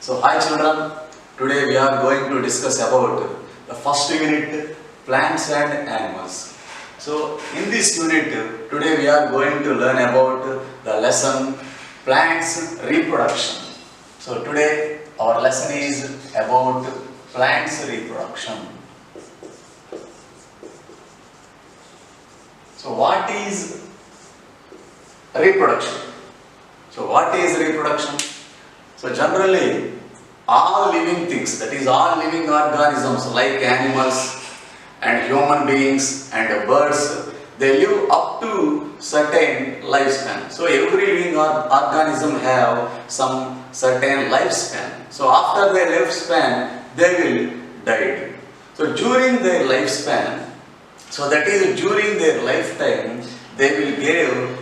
So hi children, today we are going to discuss about the first unit, plants and animals. So in this unit, today we are going to learn about the lesson plants reproduction. So today our lesson is about plants reproduction. So what is reproduction? So what is reproduction? So generally, all living things, that is all living organisms like animals and human beings and birds, they live up to certain lifespan. So every living organism have some certain lifespan. So after their lifespan, they will die. So during their lifespan, so that is during their lifetime, they will give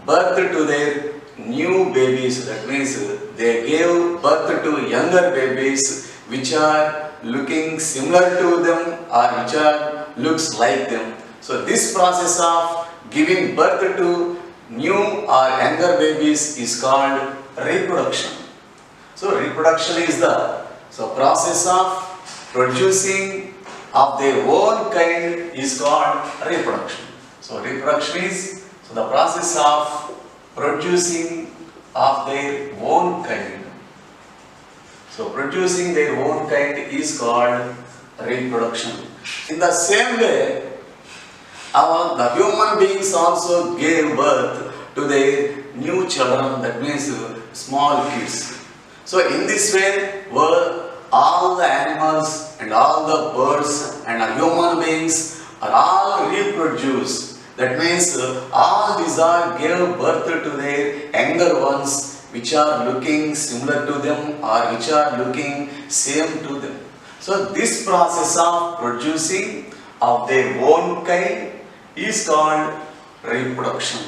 birth to their new babies. That means they gave birth to younger babies which are looking similar to them or which are looks like them. So this process of giving birth to new or younger babies is called reproduction. So reproduction is the process of producing of their own kind is called reproduction. So reproduction is the process of producing of their own kind. So producing their own kind is called reproduction. In the same way, the human beings also gave birth to their new children, that means small kids. So in this way, all the animals and all the birds and the human beings are all reproduced. That means all these are gave birth to their younger ones which are looking similar to them or which are looking same to them. So this process of producing of their own kind is called reproduction.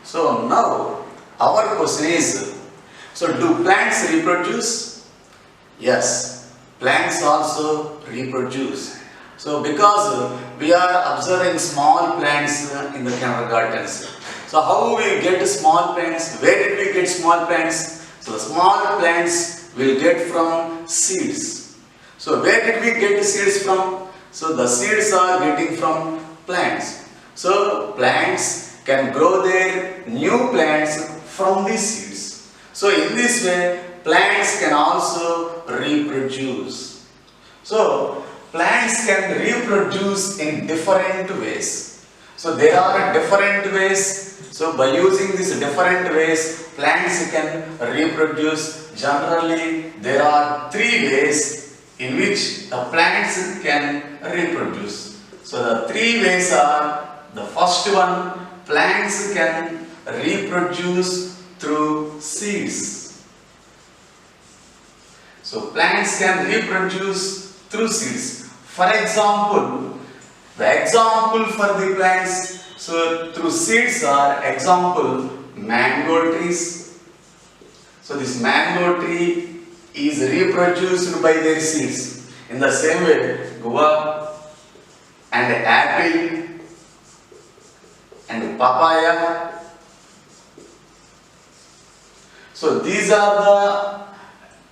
So now our question is, so do plants reproduce? Yes, plants also reproduce. So because we are observing small plants in the kindergartens. So how we get small plants? Where did we get small plants? So the small plants will get from seeds. So where did we get seeds from? So the seeds are getting from plants. So plants can grow their new plants from these seeds. So in this way, plants can also reproduce. So plants can reproduce in different ways. So there are different ways. So by using these different ways, plants can reproduce. Generally, there are three ways in which the plants can reproduce. So the three ways are, the first one, plants can reproduce through seeds. So plants can reproduce through seeds. For example, the example for the plants, so through seeds are example mango trees. So this mango tree is reproduced by their seeds. In the same way, guava and apple and papaya. So these are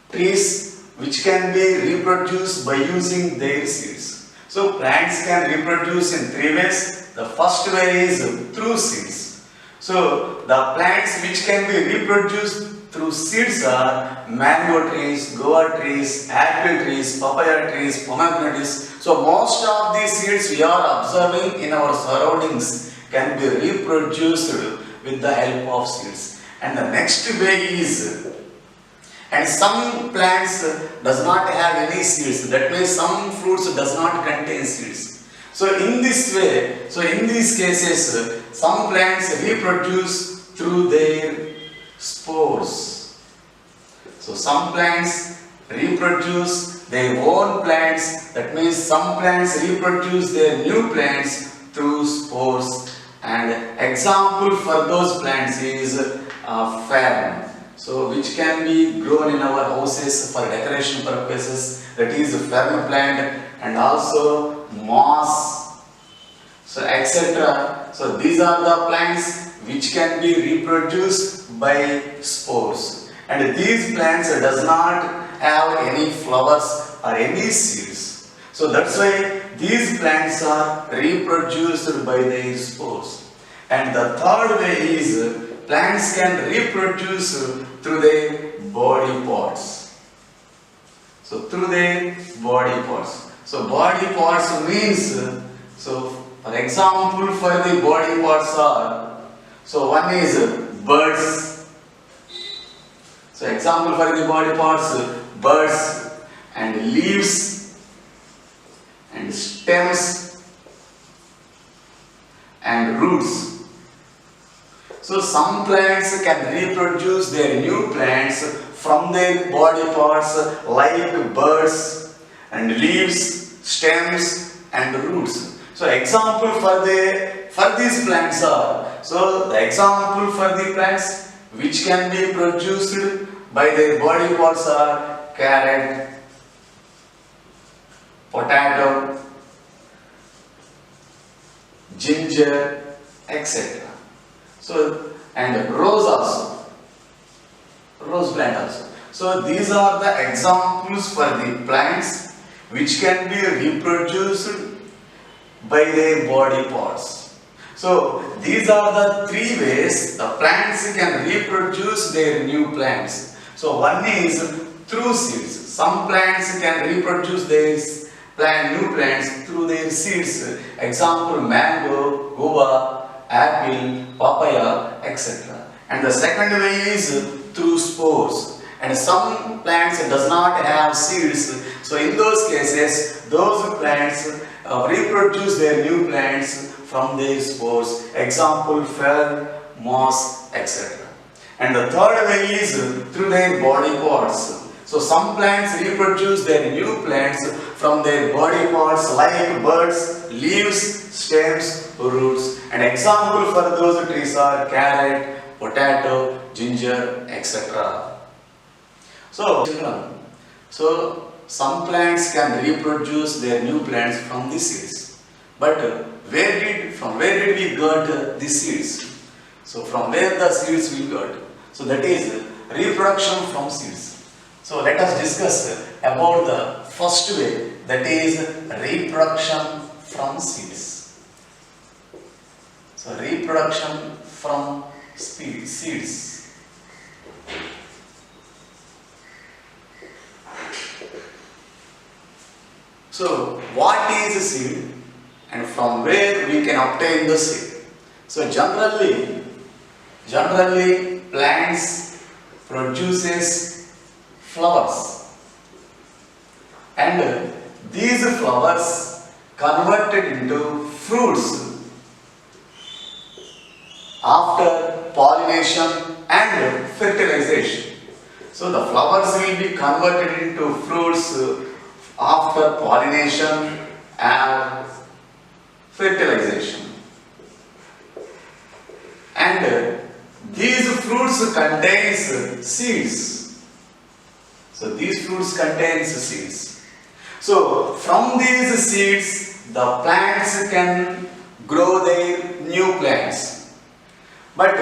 the trees which can be reproduced by using their seeds. So plants can reproduce in three ways. The first way is through seeds. So the plants which can be reproduced through seeds are mango trees, guava trees, apple trees, papaya trees, pomegranate trees. So most of these seeds we are observing in our surroundings can be reproduced with the help of seeds. And the next way is, and some plants does not have any seeds. That means some fruits does not contain seeds. So in this way, so in these cases, some plants reproduce through their spores. So some plants reproduce their own plants. That means some plants reproduce their new plants through spores. And example for those plants is fern. So which can be grown in our houses for decoration purposes, that is fern plant, and also moss, so etc. So these are the plants which can be reproduced by spores. and these plants does not have any flowers or any seeds. So that's why these plants are reproduced by their spores. And the third way is plants can reproduce through their body parts. So through their body parts. So body parts means, so for example for the body parts are, so one is birds. So example for the body parts, birds and leaves and stems and roots. So some plants can reproduce their new plants from their body parts like birds and leaves, stems and roots. So example for these plants are, so the example for the plants which can be produced by their body parts are carrot, potato, ginger, etc. So, and rose also, rose plant also. So these are the examples for the plants which can be reproduced by their body parts. So these are the three ways the plants can reproduce their new plants. So one is through seeds. Some plants can reproduce their new plants through their seeds. Example mango, guava, apple, papaya, etc. And the second way is through spores. And some plants does not have seeds. So in those cases, those plants reproduce their new plants from their spores. Example fern, moss, etc. And the third way is through their body parts. So some plants reproduce their new plants from their body parts like birds, leaves, stems, roots. And example for those trees are carrot, potato, ginger, etc. So some plants can reproduce their new plants from the seeds. But from where did we got the seeds? So from where the seeds we got? So that is reproduction from seeds. So let us discuss about the first way, that is reproduction from seeds. So reproduction from seeds. So what is a seed and from where we can obtain the seed? So generally plants produces flowers, and these flowers converted into fruits after pollination and fertilization. So the flowers will be converted into fruits after pollination and fertilization. And these fruits contains seeds. So these fruits contains seeds. So from these seeds the plants can grow their new plants. But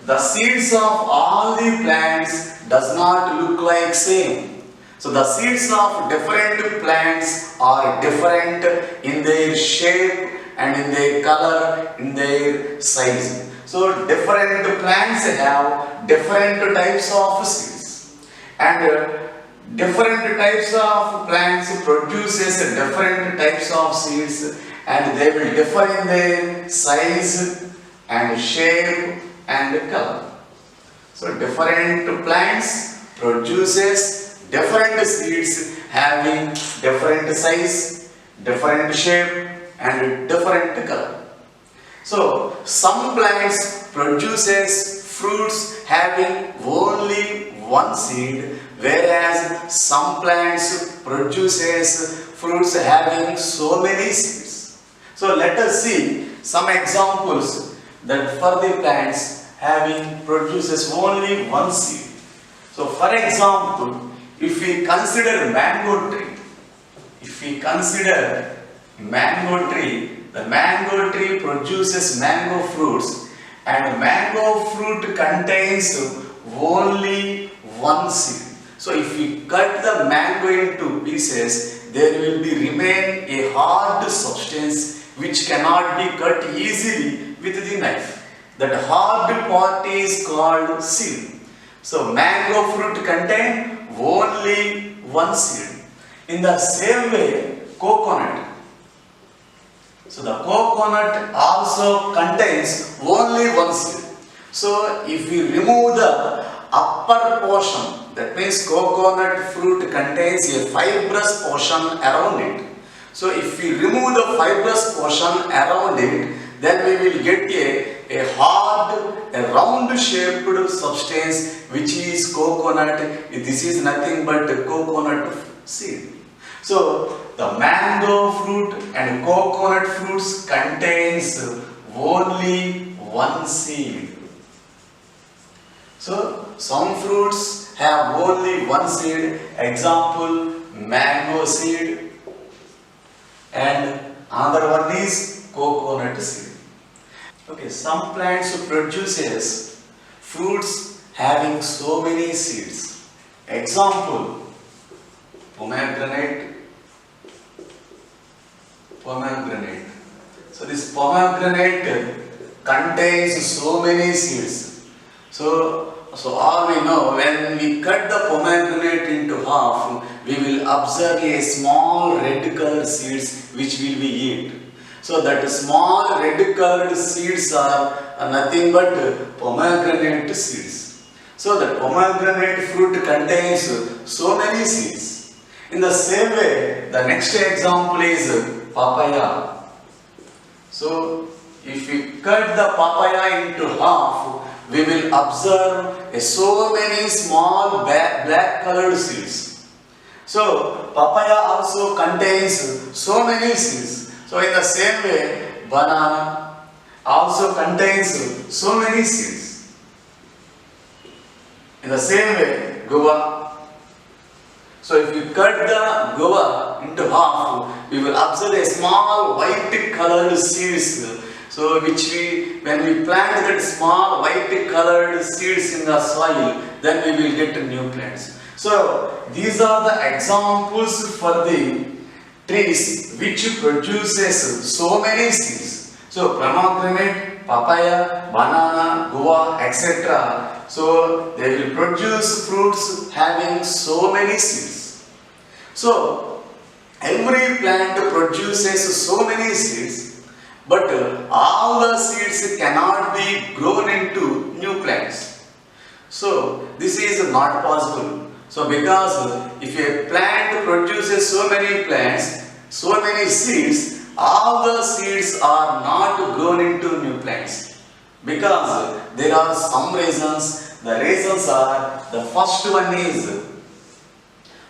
the seeds of all the plants does not look like same. So the seeds of different plants are different in their shape and in their color, in their size. So different plants have different types of seeds, and different types of plants produces different types of seeds, and they will differ in their size and shape and color. So different plants produces different seeds having different size, different shape and different color. So some plants produces fruits having only one seed, whereas some plants produces fruits having so many seeds. So let us see some examples that for the plants having produces only one seed. So for example, if we consider mango tree, the mango tree produces mango fruits, and mango fruit contains only one seed. So if we cut the mango into pieces, there will be remain a hard substance which cannot be cut easily with the knife. That hard part is called seed. So mango fruit contain only one seed. In the same way, coconut. So the coconut also contains only one seed. So if we remove the upper portion, that means coconut fruit contains a fibrous portion around it. So if we remove the fibrous portion around it, then we will get a hard, a round shaped substance which is coconut. This is nothing but coconut seed. So the mango fruit and coconut fruits contains only one seed. So some fruits have only one seed. Example, mango seed, and another one is coconut seed. Okay, some plants produces fruits having so many seeds. Example, pomegranate. So this pomegranate contains so many seeds. So all we know, when we cut the pomegranate into half, we will observe a small red colored seeds which will be eat. So that small red colored seeds are nothing but pomegranate seeds. So the pomegranate fruit contains so many seeds. In the same way, the next example is papaya. So if we cut the papaya into half, we will observe so many small black colored seeds. So papaya also contains so many seeds. So in the same way, banana also contains so many seeds. In the same way, guava. So if you cut the guava into half, we will observe a small white colored seeds. So when we plant that small white colored seeds in the soil, then we will get new plants. So these are the examples for the trees which produces so many seeds. So pomegranate, papaya, banana, guava, etc. So they will produce fruits having so many seeds. So every plant produces so many seeds, but all the seeds cannot be grown into new plants. So this is not possible. So because if a plant produces so many plants, so many seeds, all the seeds are not grown into new plants. Because there are some reasons. The reasons are, the first one is,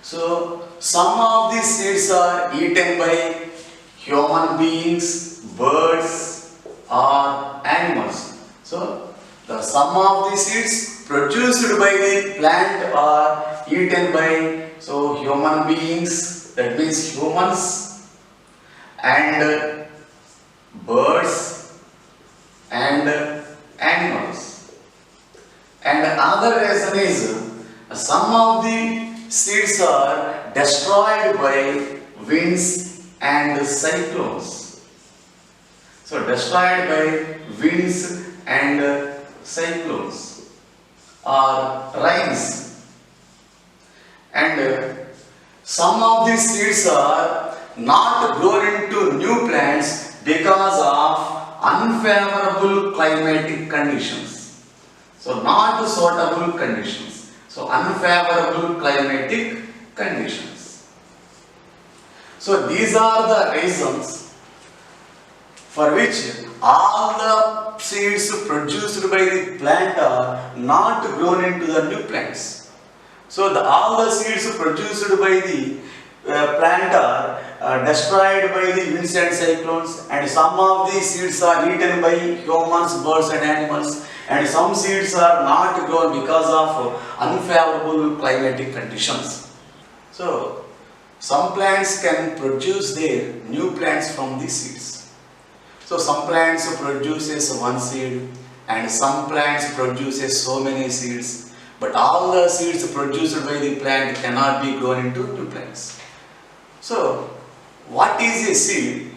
so some of these seeds are eaten by human beings, birds or animals. So some of the seeds produced by the plant are eaten by human beings, that means humans, and birds and animals. And another reason is, some of the seeds are destroyed by winds and cyclones. So destroyed by winds and cyclones or rains. And some of these seeds are not grown into new plants because of unfavorable climatic conditions. So not suitable conditions. So unfavorable climatic conditions. So these are the reasons for which all the seeds produced by the plant are not grown into the new plants. So all the seeds produced by the plant are destroyed by the winds and cyclones, and some of the seeds are eaten by humans, birds and animals, and some seeds are not grown because of unfavorable climatic conditions. So some plants can produce their new plants from these seeds. So some plants produces one seed and some plants produces so many seeds. but all the seeds produced by the plant cannot be grown into new plants. So, what is a seed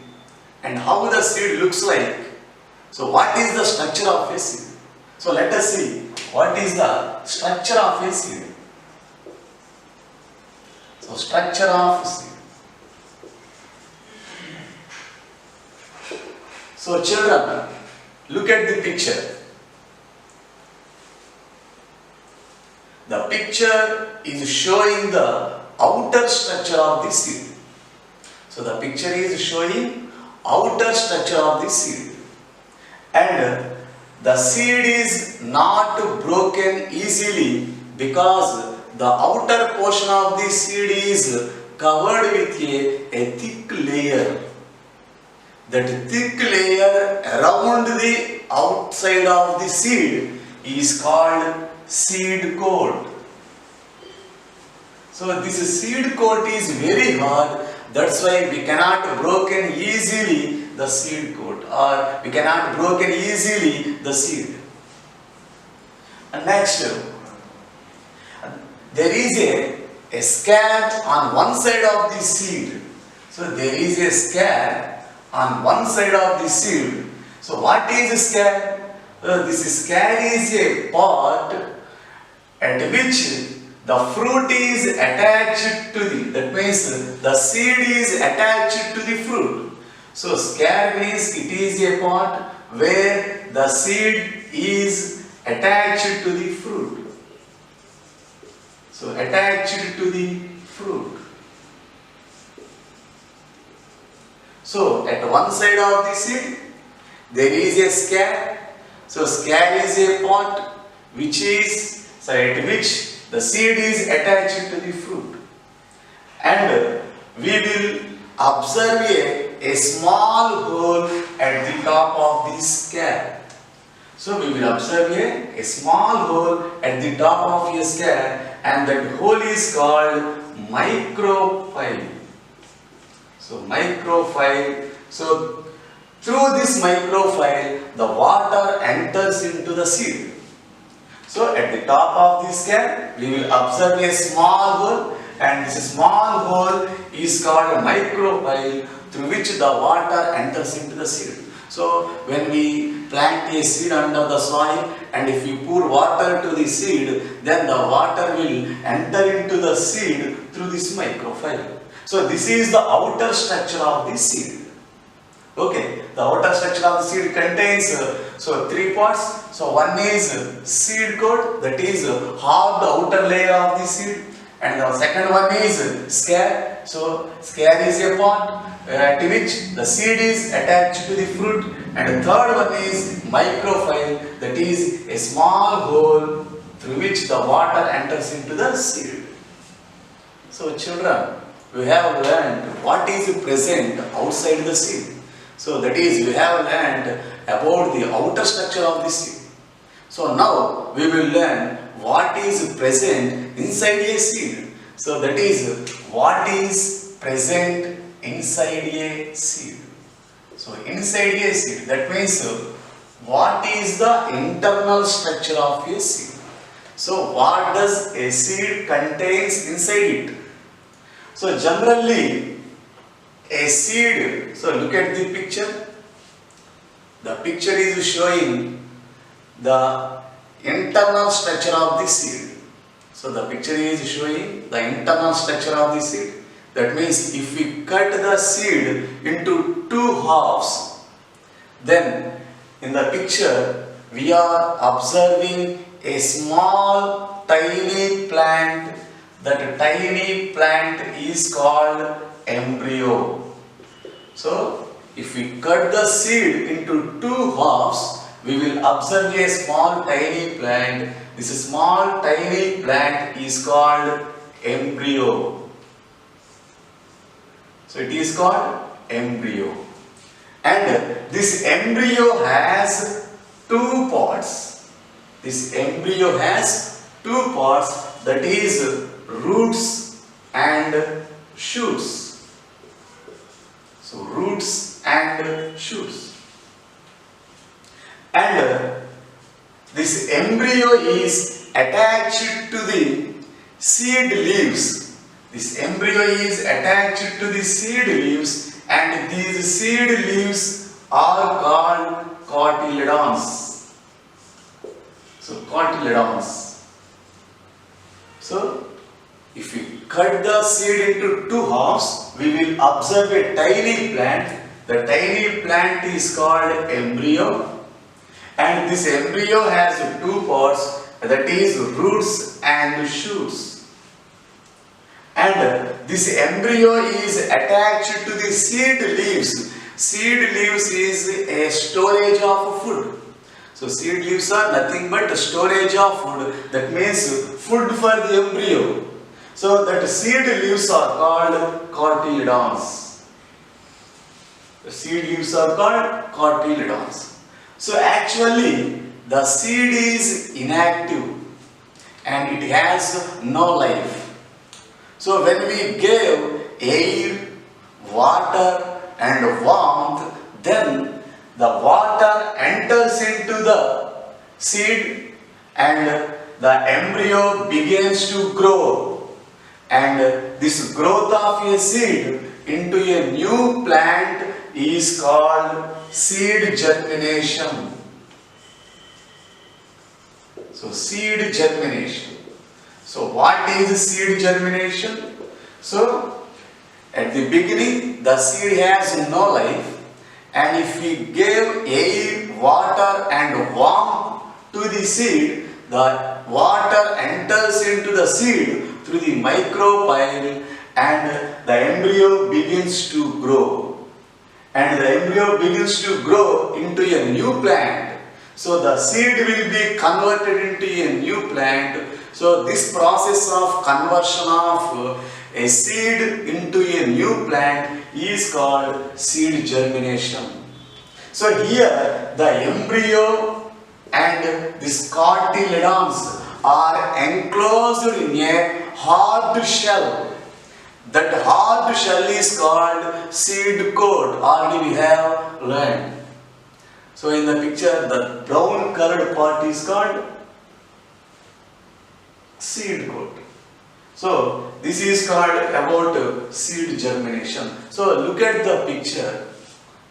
and how the seed looks like? So, what is the structure of a seed? So, let us see what is the structure of a seed. So, structure of a seed. So, children, look at the picture. The picture is showing the outer structure of the seed. So, the picture is showing outer structure of the seed. And the seed is not broken easily because the outer portion of the seed is covered with a thick layer. That thick layer around the outside of the seed is called seed coat. So this seed coat is very hard, that's why we cannot broken easily the seed coat, or we cannot broken easily the seed. And next, there is a scab on one side of the seed. So there is a scab on one side of the seed. So what is a scab? This scab is a part at which the fruit is attached to that means the seed is attached to the fruit. So scab means it is a part where the seed is attached to the fruit. So attached to the fruit. So at one side of the seed there is a scab. So scab is a part which is at which the seed is attached to the fruit. And we will observe a small hole at the top of the scab. So we will observe a small hole at the top of a scab, and that hole is called micropyle. So micropyle. So through this micropyle, the water enters into the seed. So at the top of the scab, we will observe a small hole, and this small hole is called a micropyle through which the water enters into the seed. So when we plant a seed under the soil, and if we pour water to the seed, then the water will enter into the seed through this micropyle. So this is the outer structure of the seed. Okay, the outer structure of the seed contains three parts. So one is seed coat, that is hard outer layer of the seed, and the second one is scab. So scab is a part to which the seed is attached to the fruit, and the third one is micropyle, that is a small hole through which the water enters into the seed. So children, we have learned what is present outside the seed. So that is, we have learned about the outer structure of the seed. So now we will learn what is present inside a seed. So that is, what is present inside a seed. So inside a seed, that means what is the internal structure of a seed. So what does a seed contains inside it? So generally a seed, so look at the picture. The picture is showing the internal structure of the seed. So the picture is showing the internal structure of the seed. That means if we cut the seed into two halves, then in the picture we are observing a small tiny plant. That tiny plant is called embryo. So if we cut the seed into two halves, we will observe a small tiny plant. This small tiny plant is called embryo. So it is called embryo. And this embryo has two parts. This embryo has two parts, that is roots and shoots. So roots and shoots. And this embryo is attached to the seed leaves. This embryo is attached to the seed leaves, and these seed leaves are called cotyledons. So cotyledons. So if we cut the seed into two halves, we will observe a tiny plant. The tiny plant is called embryo, and this embryo has two parts, that is roots and shoots. And this embryo is attached to the seed leaves. Seed leaves is a storage of food. So seed leaves are nothing but storage of food. That means food for the embryo. So that seed leaves are called cotyledons. The seed leaves are called cotyledons. So actually the seed is inactive and it has no life. So when we gave air, water and warmth, then the water enters into the seed and the embryo begins to grow. And this growth of a seed into a new plant is called seed germination. So seed germination. So what is seed germination? So at the beginning the seed has no life, and if we give air, water and warmth to the seed, the water enters into the seed through the micropyle and the embryo begins to grow. And the embryo begins to grow into a new plant. So the seed will be converted into a new plant. So this process of conversion of a seed into a new plant is called seed germination. So here the embryo and these cotyledons are enclosed in a hard shell. That hard shell is called seed coat. Already we have learned. So in the picture, the brown colored part is called seed coat. So this is called about seed germination. So look at the picture.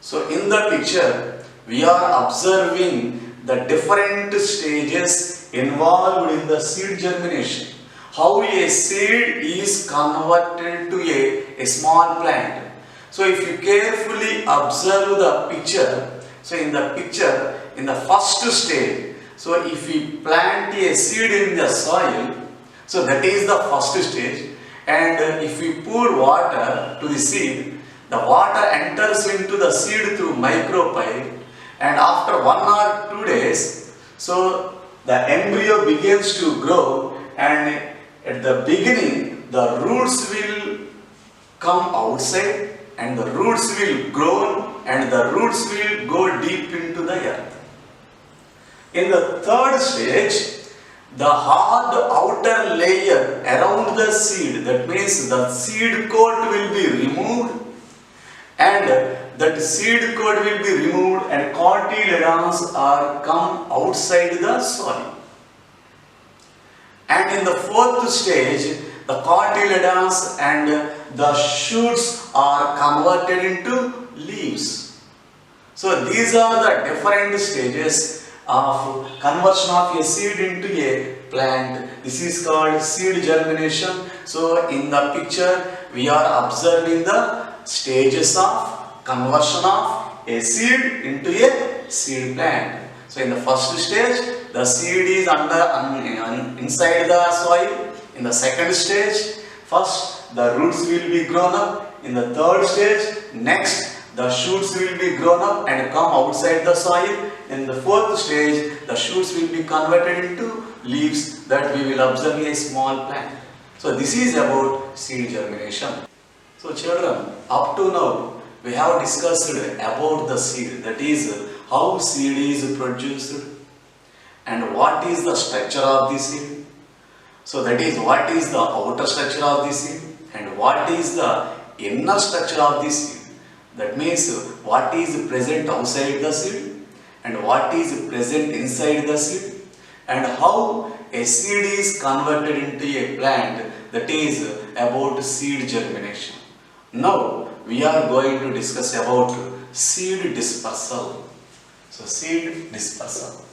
So in the picture, we are observing the different stages involved in the seed germination. How a seed is converted to a small plant. So if you carefully observe the picture, so in the picture, in the first stage, so if we plant a seed in the soil, so that is the first stage, and if we pour water to the seed, the water enters into the seed through micropyle, and after 1 or 2 days, so the embryo begins to grow, and at the beginning the roots will come outside and the roots will grow and the roots will go deep into the earth. In the third stage, the hard outer layer around the seed, that means the seed coat will be removed, and that seed coat will be removed and cotyledons are come outside the soil. And in the fourth stage, the cotyledons and the shoots are converted into leaves. So these are the different stages of conversion of a seed into a plant. This is called seed germination. So in the picture, we are observing the stages of conversion of a seed into a seed plant. So in the first stage, the seed is inside the soil. In the second stage, first the roots will be grown up. In the third stage, next the shoots will be grown up and come outside the soil. In the fourth stage, the shoots will be converted into leaves that we will observe a small plant. So this is about seed germination. So children, up to now we have discussed about the seed, that is how seed is produced and what is the structure of the seed. So that is what is the outer structure of the seed and what is the inner structure of the seed. That means what is present outside the seed and what is present inside the seed, and how a seed is converted into a plant, that is about seed germination. Now we are going to discuss about seed dispersal. So seed dispersal.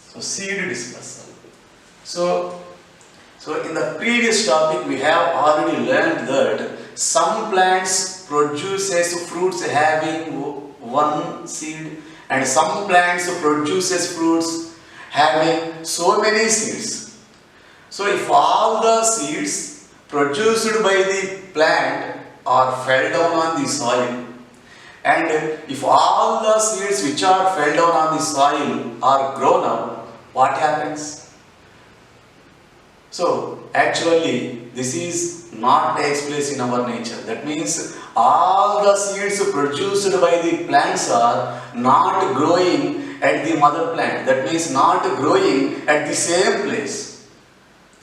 So seed dispersal. So in the previous topic we have already learned that some plants produces fruits having one seed and some plants produces fruits having so many seeds. So if all the seeds produced by the plant are fell down on the soil, and if all the seeds which are fell down on the soil are grown up, what happens? So actually this is not takes place in our nature. That means all the seeds produced by the plants are not growing at the mother plant. That means not growing at the same place.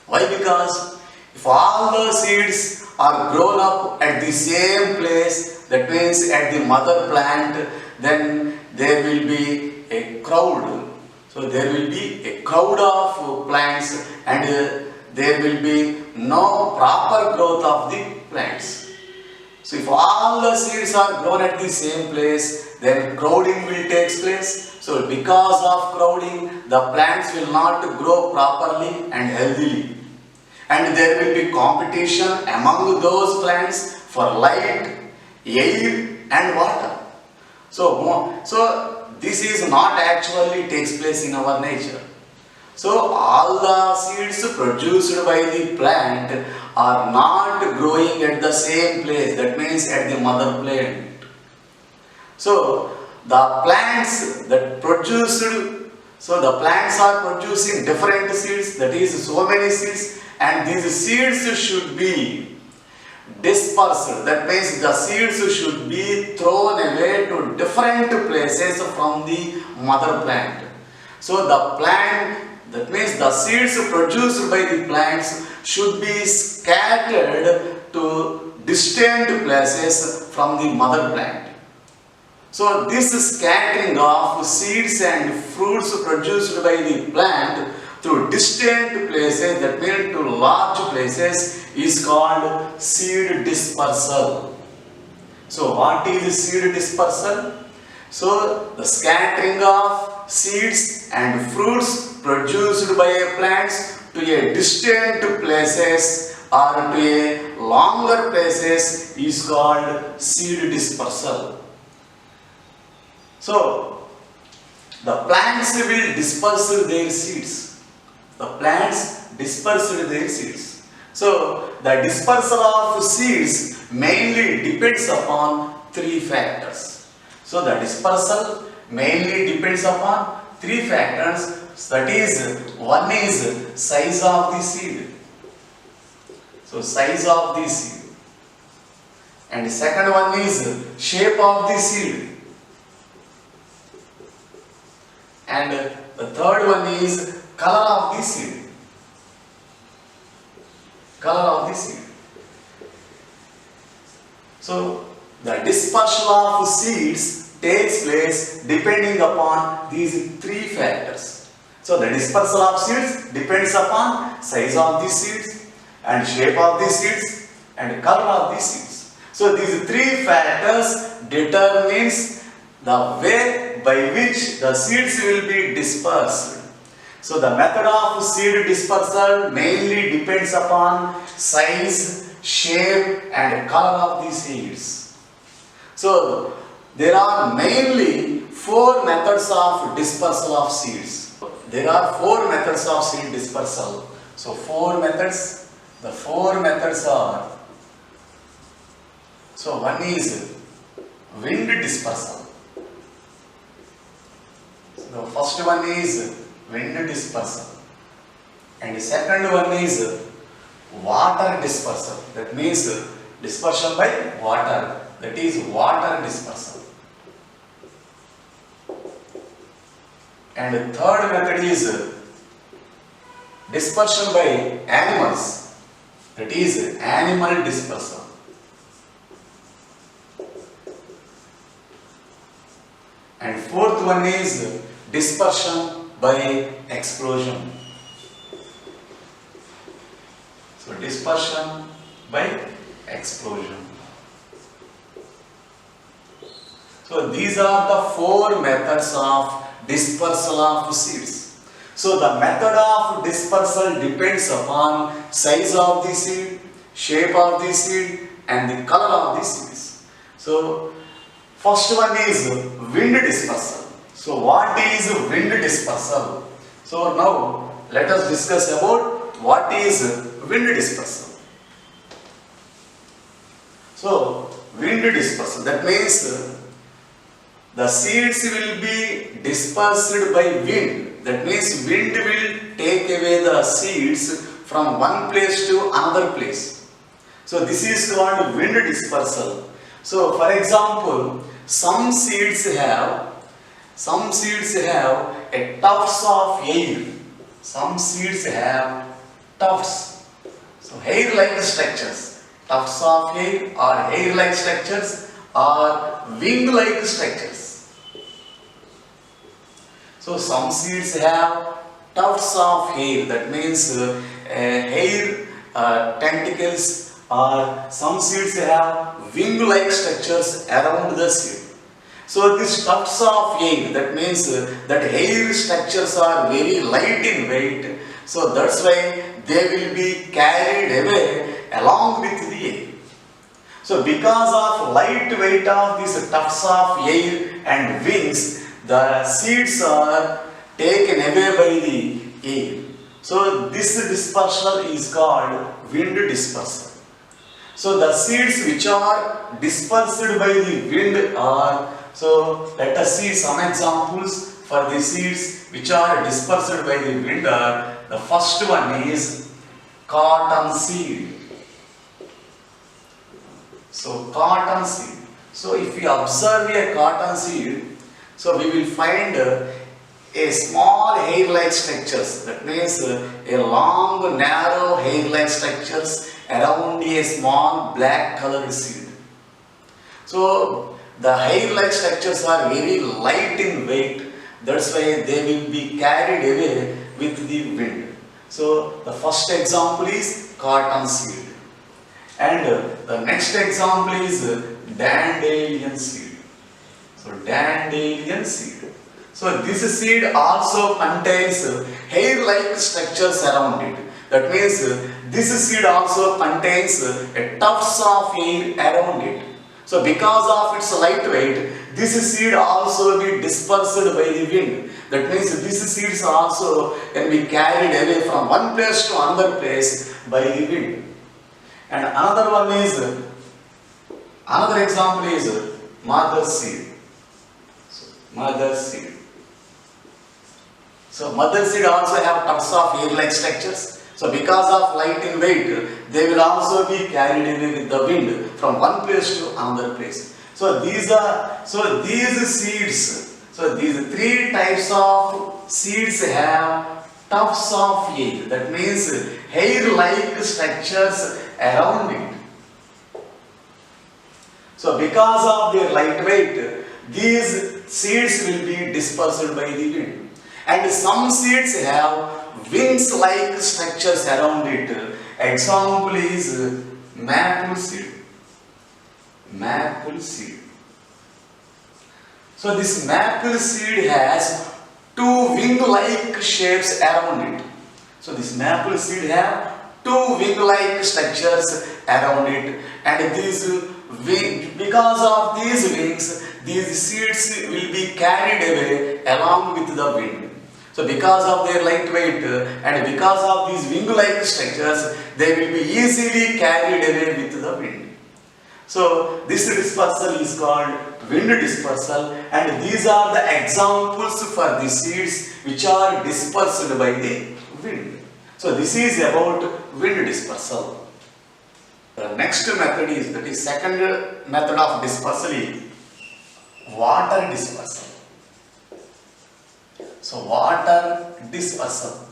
Why? Because if all the seeds are grown up at the same place, that means at the mother plant, then there will be a crowd. So there will be a crowd of plants and there will be no proper growth of the plants. So if all the seeds are grown at the same place, then crowding will take place. So because of crowding, the plants will not grow properly and healthily. And there will be competition among those plants for light, air and water. So this is not actually takes place in our nature. So all the seeds produced by the plant are not growing at the same place, that means at the mother plant. So the plants that produced, so the plants are producing different seeds, that is so many seeds, and these seeds should be dispersed. That means the seeds should be thrown away to different places from the mother plant. So the plant, that means the seeds produced by the plants should be scattered to distant places from the mother plant. So this scattering of seeds and fruits produced by the plant to distant places, that means to large places, is called seed dispersal. So what is seed dispersal? So the scattering of seeds and fruits produced by a plants to a distant places or to a longer places is called seed dispersal. So the plants will disperse their seeds. The plants disperse their seeds. So the dispersal of seeds mainly depends upon three factors. So the dispersal mainly depends upon three factors. That is, one is size of the seed. So size of the seed. And the second one is shape of the seed. And the third one is color of the seed. Color of the seed. So the dispersal of seeds takes place depending upon these three factors. So the dispersal of seeds depends upon size of the seeds and shape of the seeds and color of the seeds. So these three factors determines the way by which the seeds will be dispersed. So the method of seed dispersal mainly depends upon size, shape and color of the seeds. So there are mainly four methods of dispersal of seeds. There are four methods of seed dispersal. So four methods. The four methods are, so one is wind dispersal. So the first one is wind dispersal. And the second one is water dispersal. That means dispersal by water. That is water dispersal. And the third method is dispersal by animals. That is animal dispersal. And fourth one is dispersion by explosion. So dispersion by explosion. So these are the four methods of dispersal of seeds. So the method of dispersal depends upon size of the seed, shape of the seed and the color of the seeds. So first one is wind dispersal. So what is wind dispersal? So now let us discuss about what is wind dispersal. So wind dispersal, that means the seeds will be dispersed by wind. That means wind will take away the seeds from one place to another place. So this is called wind dispersal. So for example, some seeds have a tufts of hair. Some seeds have tufts. So hair-like structures. Tufts of hair or hair-like structures or wing-like structures. So some seeds have tufts of hair, that means hair tentacles, or some seeds have wing-like structures around the seed. So these tufts of hair, that means that hair structures are very light in weight. So that's why they will be carried away along with the air. So because of light weight of these tufts of hair and wings, the seeds are taken away by the air. So this dispersal is called wind dispersal. So the seeds which are dispersed by the wind are, so let us see some examples for the seeds which are dispersed by the wind are, the first one is cotton seed. So cotton seed. So if we observe a cotton seed, so we will find a small hair-like structures. That means a long, narrow hair-like structures around a small black colored seed. So the hair-like structures are very light in weight. That's why they will be carried away with the wind. So the first example is cotton seed. And the next example is dandelion seed. So dandelion seed. So this seed also contains hair-like structures around it. That means this seed also contains a tufts of hair around it. So because of its light weight, this seed also be dispersed by the wind. That means these seeds also can be carried away from one place to another place by the wind. And another example is mother seed. Mother seed. So mother seed also have tufts of hair-like structures. So because of light in weight, they will also be carried away with the wind from one place to another place. So these seeds, so these three types of seeds have tufts of hair. That means hair-like structures around it. So because of their light weight, these seeds will be dispersed by the wind. And some seeds have wings-like structures around it. Example is maple seed. Maple seed. So this maple seed has two wing-like shapes around it. So this maple seed have two wing-like structures around it. And because of these wings, these seeds will be carried away along with the wind. So because of their light weight and because of these wing-like structures, they will be easily carried away with the wind. So this dispersal is called wind dispersal, and these are the examples for the seeds which are dispersed by the wind. So this is about wind dispersal. The next method is, that is second method of dispersal is water dispersal. So water dispersal.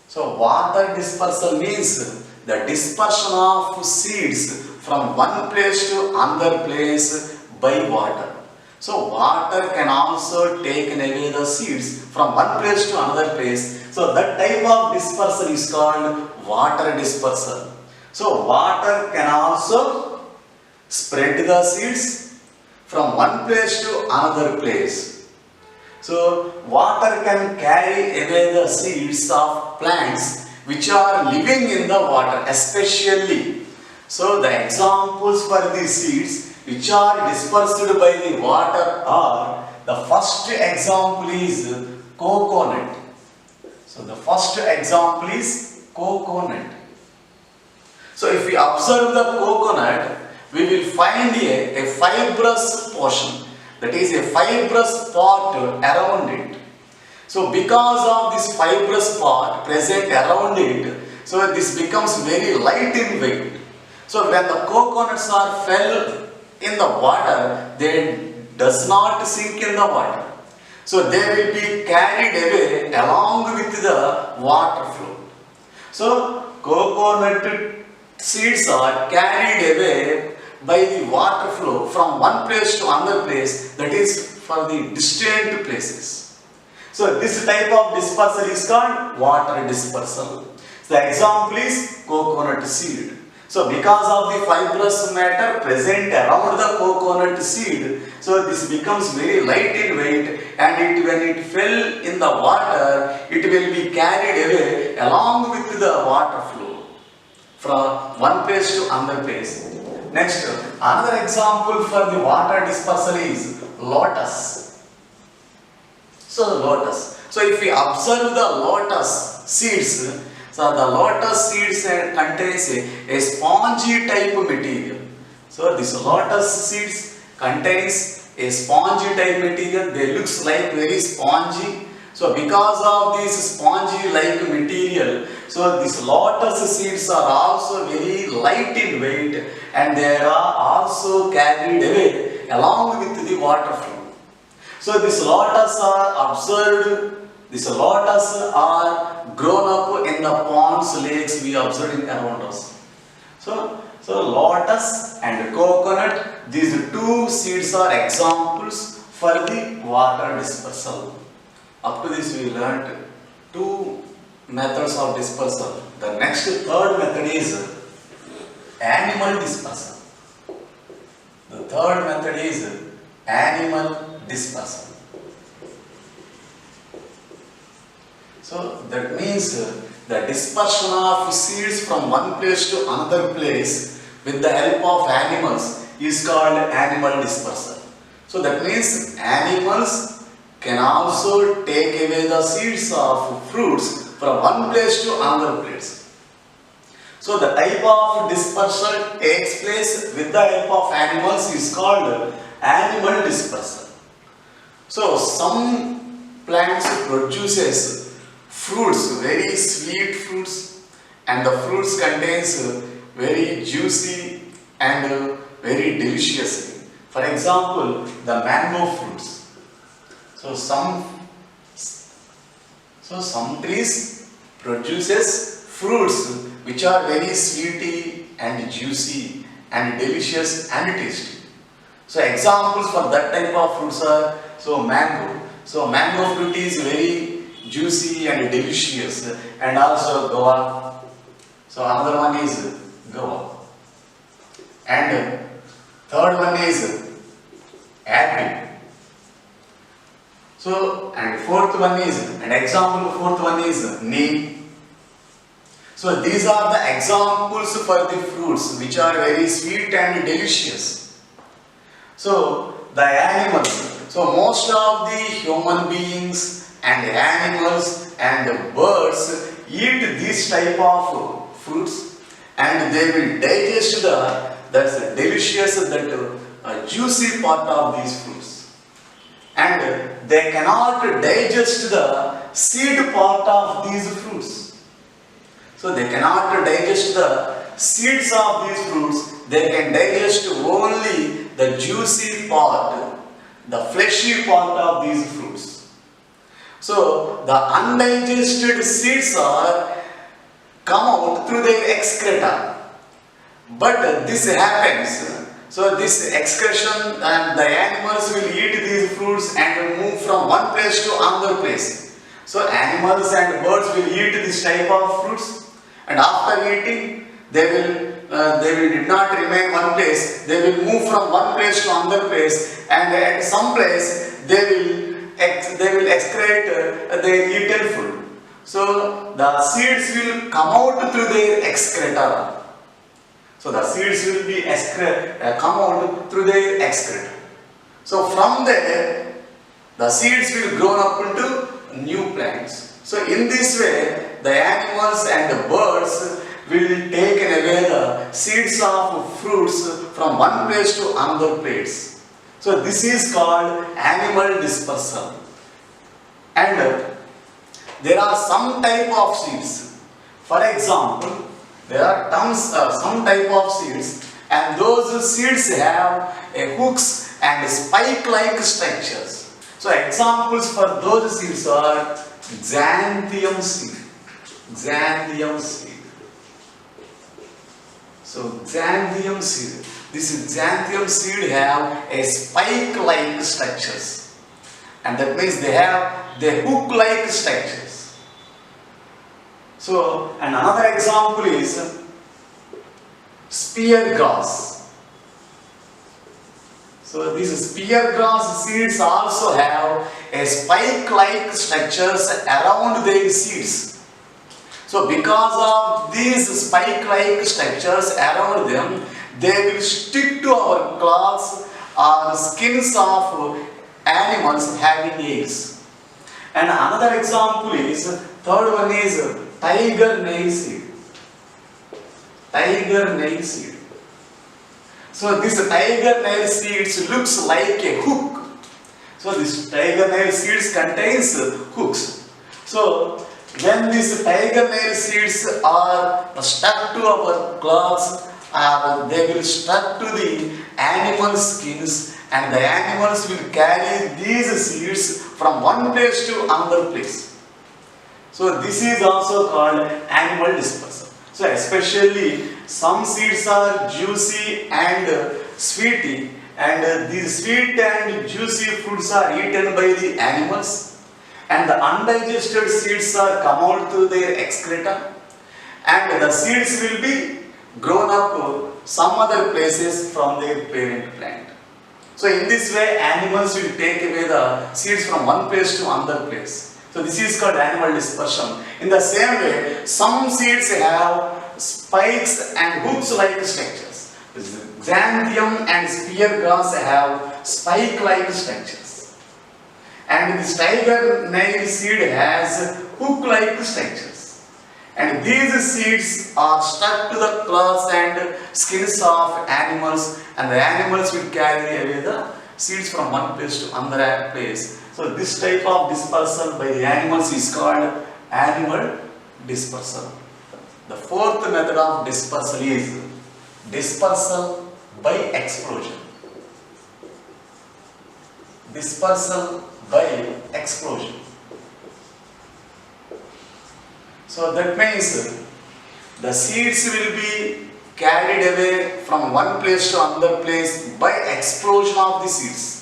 So water dispersal means the dispersion of seeds from one place to another place by water. So water can also take away the seeds from one place to another place. So that type of dispersal is called water dispersal. So water can also spread the seeds from one place to another place. So water can carry away the seeds of plants which are living in the water, especially. So the examples for these seeds which are dispersed by the water are, the first example is coconut. So the first example is coconut. So if we observe the coconut, we will find a fibrous portion, that is a fibrous part around it. So because of this fibrous part present around it, so this becomes very light in weight. So when the coconuts are fell in the water, they does not sink in the water. So they will be carried away along with the water flow. So coconut seeds are carried away by the water flow from one place to another place, that is for the distant places. So this type of dispersal is called water dispersal. The example is coconut seed. So because of the fibrous matter present around the coconut seed, so this becomes very light in weight, and when it fell in the water, it will be carried away along with the water flow from one place to another place. Next, another example for the water dispersal is lotus. So lotus. So if we observe the lotus seeds, so the lotus seeds contains a spongy type material. So this lotus seeds contains a spongy type material. They looks like very spongy. So because of this spongy like material, so these lotus seeds are also very light in weight, and they are also carried away along with the water flow. So these lotus are observed, these lotus are grown up in the ponds, lakes we observe in around us. So lotus and coconut, these two seeds are examples for the water dispersal. Up to this we learnt two methods of dispersal. The next third method is animal dispersal. The third method is animal dispersal. So that means the dispersion of seeds from one place to another place with the help of animals is called animal dispersal. So that means animals can also take away the seeds of fruits from one place to another place. So the type of dispersal takes place with the help of animals is called animal dispersal. So some plants produces fruits, very sweet fruits, and the fruits contains very juicy and very delicious. For example, the mango fruits. So some trees produces fruits which are very sweety and juicy and delicious and tasty. So examples for that type of fruits are, so mango. So mango fruit is very juicy and delicious, and also guava. So another one is guava. And third one is apple. So, and fourth one is, an example fourth one is neem. So these are the examples for the fruits which are very sweet and delicious. So the animals, so most of the human beings and animals and birds eat this type of fruits, and they will digest that's delicious, that juicy part of these fruits. And they cannot digest the seed part of these fruits. So they cannot digest the seeds of these fruits. They can digest only the juicy part, the fleshy part of these fruits. So the undigested seeds are come out through their excreta. But this happens So this excretion and the animals will eat these fruits and move from one place to another place. So animals and birds will eat this type of fruits, and after eating they will did not remain one place. They will move from one place to another place, and at some place they will excrete their eaten food. So the seeds will come out through their excreta. So the seeds will be come out through their excreta. So from there, the seeds will grow up into new plants. So in this way, the animals and the birds will take away the seeds of fruits from one place to another place. So this is called animal dispersal. And there are some type of seeds. For example, there are some type of seeds, and those seeds have hooks and spike-like structures. So examples for those seeds are xanthium seed. Xanthium seed. So xanthium seed. This xanthium seed have a spike-like structures, and that means they have the hook-like structures. So, and another example is spear grass. So these spear grass seeds also have a spike-like structures around their seeds. So because of these spike-like structures around them, they will stick to our cloths or skins of animals having eggs. And another example is, third one is tiger nail seed. Tiger nail seed. So this tiger nail seeds looks like a hook. So this tiger nail seeds contains hooks. So when these tiger nail seeds are stuck to our cloths, they will stuck to the animal skins, and the animals will carry these seeds from one place to another place. So this is also called animal dispersal. So especially some seeds are juicy and sweety, and these sweet and juicy fruits are eaten by the animals, and the undigested seeds are come out through their excreta, and the seeds will be grown up some other places from their parent plant. So in this way, animals will take away the seeds from one place to another place. So this is called animal dispersion. In the same way, some seeds have spikes and hooks-like structures. Xanthium and spear grass have spike-like structures. And this tiger nail seed has hook-like structures. And these seeds are stuck to the claws and skins of animals, and the animals will carry away the seeds from one place to another place. So this type of dispersal by the animals is called animal dispersal. The fourth method of dispersal is dispersal by explosion. Dispersal by explosion. So that means the seeds will be carried away from one place to another place by explosion of the seeds.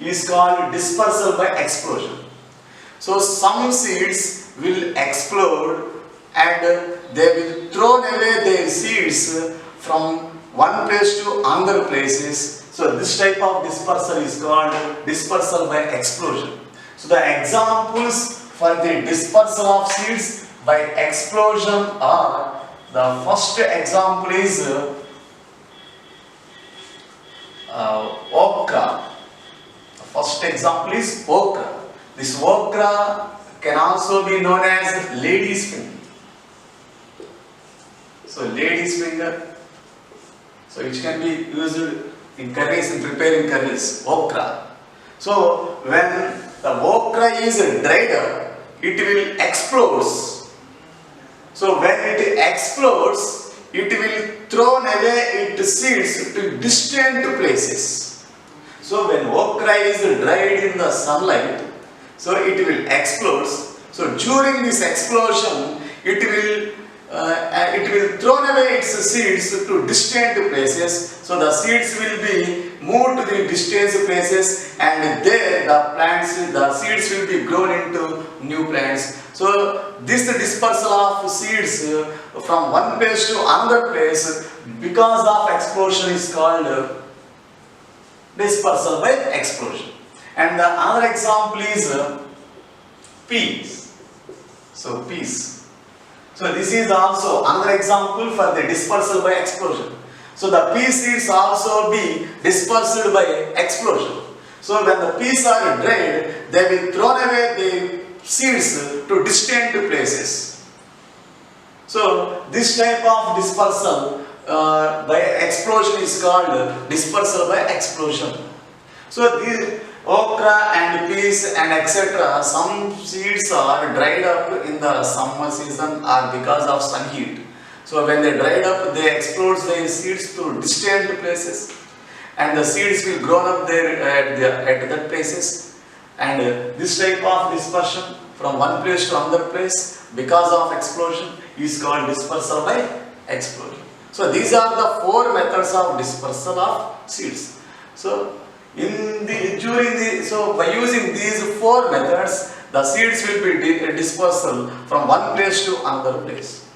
It is called dispersal by explosion. So some seeds will explode and they will throw away their seeds from one place to another places. So this type of dispersal is called dispersal by explosion. So the examples for the dispersal of seeds by explosion are, the first example is okra. The first example is okra. This okra can also be known as lady's finger. So lady's finger, so which can be used in curries, in preparing curries, okra. So when the okra is dried up, it will explode. So when it explodes, it will throw away its seeds to distant places. So when okra is dried in the sunlight, so it will explode. So during this explosion, it will it will thrown away its seeds to distant places. So the seeds will be moved to the distant places, and there the seeds will be grown into new plants. So this dispersal of seeds from one place to another place because of explosion is called dispersal by explosion. And the other example is peas. So peas. So this is also another example for the dispersal by explosion. So the pea seeds also be dispersed by explosion. So when the peas are dried, they will throw away the seeds to distant places. So this type of dispersal by explosion is called dispersal by explosion. So these okra and peas and etc. some seeds are dried up in the summer season or because of sun heat. So when they dried up, they explode their seeds to distant places, and the seeds will grow up there at that places. And this type of dispersion from one place to another place because of explosion is called dispersal by explosion. So these are the four methods of dispersal of seeds. So by using these four methods, the seeds will be dispersal from one place to another place.